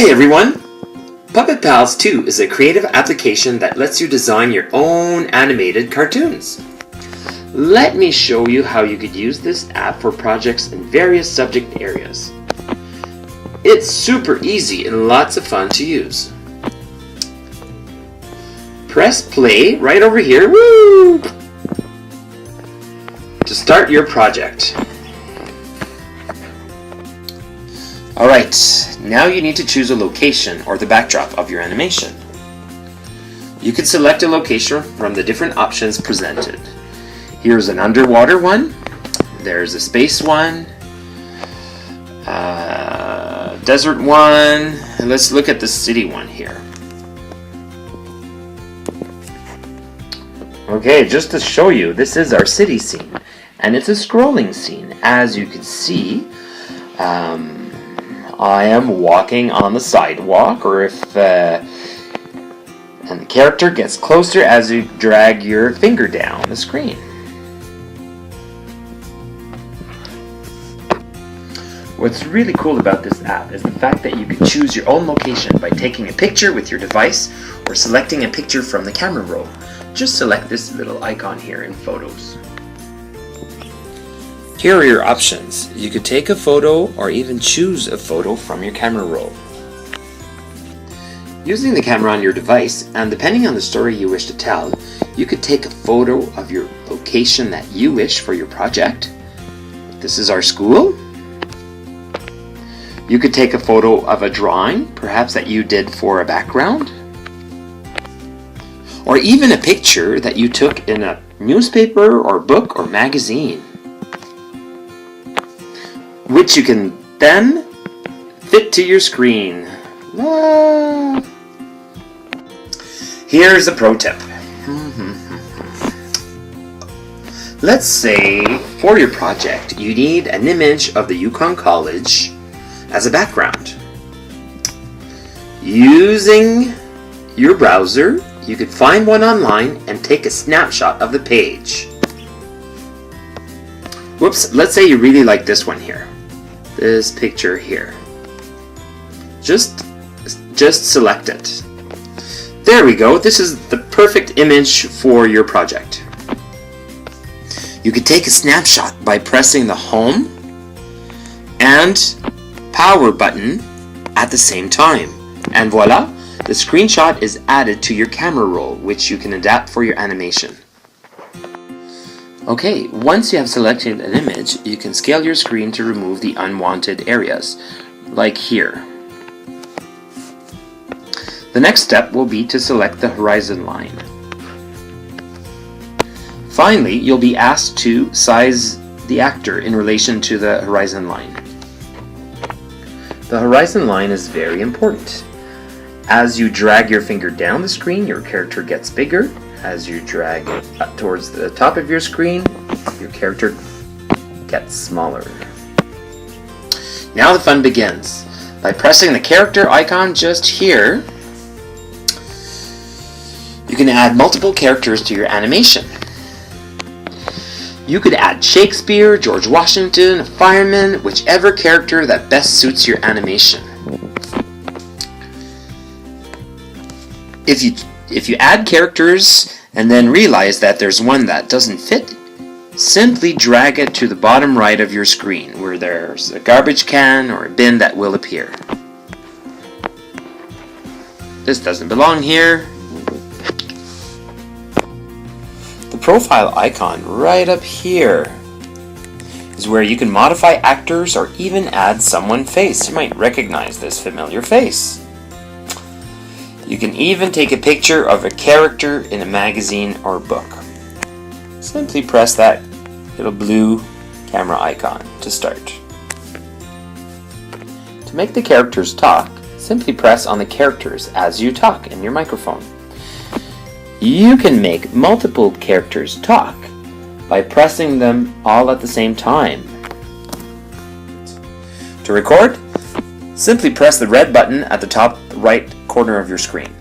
Hey everyone! Puppet Pals 2 is a creative application that lets you design your own animated cartoons. Let me show you how you could use this app for projects in various subject areas. It's super easy and lots of fun to use. Press play right over here, woo! To start your project. Alright, now you need to choose a location or the backdrop of your animation. You can select a location from the different options presented. Here's an underwater one, there's a space one, desert one, and let's look at the city one here. Okay, just to show you, this is our city scene, and it's a scrolling scene. As you can see, I am walking on the sidewalk, or if and the character gets closer as you drag your finger down the screen. What's really cool about this app is the fact that you can choose your own location by taking a picture with your device or selecting a picture from the camera roll. Just select this little icon here in Photos. Here are your options. You could take a photo or even choose a photo from your camera roll. Using the camera on your device, and depending on the story you wish to tell, you could take a photo of your location that you wish for your project. This is our school. You could take a photo of a drawing, perhaps that you did for a background. Or even a picture that you took in a newspaper or book or magazine, which you can then fit to your screen. Here's a pro tip. Let's say for your project you need an image of the Yukon College as a background. Using your browser, you could find one online and take a snapshot of the page. Whoops, let's say you really like this one here. This picture here. Just select it. There we go. This is the perfect image for your project. You could take a snapshot by pressing the home and power button at the same time. And voila, the screenshot is added to your camera roll, which you can adapt for your animation. Okay, once you have selected an image, you can scale your screen to remove the unwanted areas, like here. The next step will be to select the horizon line. Finally, you'll be asked to size the actor in relation to the horizon line. The horizon line is very important. As you drag your finger down the screen, your character gets bigger. As you drag it up towards the top of your screen, your character gets smaller. Now the fun begins. By pressing the character icon just here, you can add multiple characters to your animation. You could add Shakespeare, George Washington, a fireman, whichever character that best suits your animation. If you add characters and then realize that there's one that doesn't fit, simply drag it to the bottom right of your screen where there's a garbage can or a bin that will appear. This doesn't belong here. The profile icon right up here is where you can modify actors or even add someone's face. You might recognize this familiar face. You can even take a picture of a character in a magazine or book. Simply press that little blue camera icon to start. To make the characters talk, simply press on the characters as you talk in your microphone. You can make multiple characters talk by pressing them all at the same time. To record, simply press the red button at the top right corner of your screen,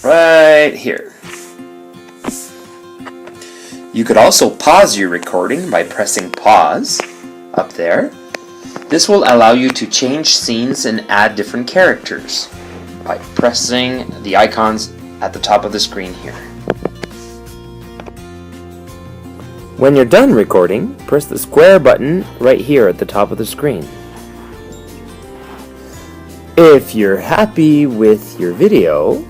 right here. You could also pause your recording by pressing pause up there. This will allow you to change scenes and add different characters. by pressing the icons at the top of the screen here. When you're done recording, press the square button right here at the top of the screen. If you're happy with your video,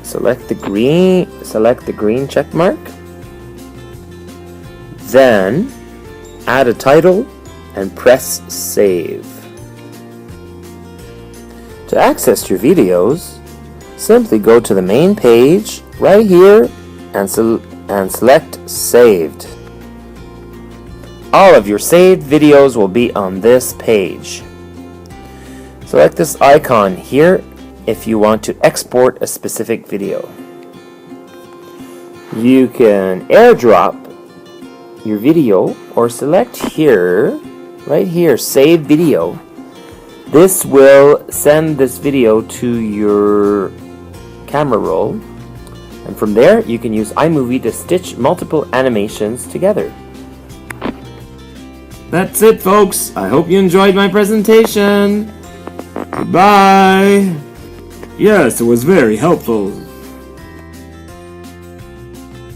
select the green check mark. Then add a title and press save. To access your videos, simply go to the main page right here and select saved. All of your saved videos will be on this page. Select this icon here if you want to export a specific video. You can airdrop your video or select here, right here, save video. This will send this video to your camera roll, and from there you can use iMovie to stitch multiple animations together. That's it, folks. I hope you enjoyed my presentation. Goodbye. Yes, it was very helpful.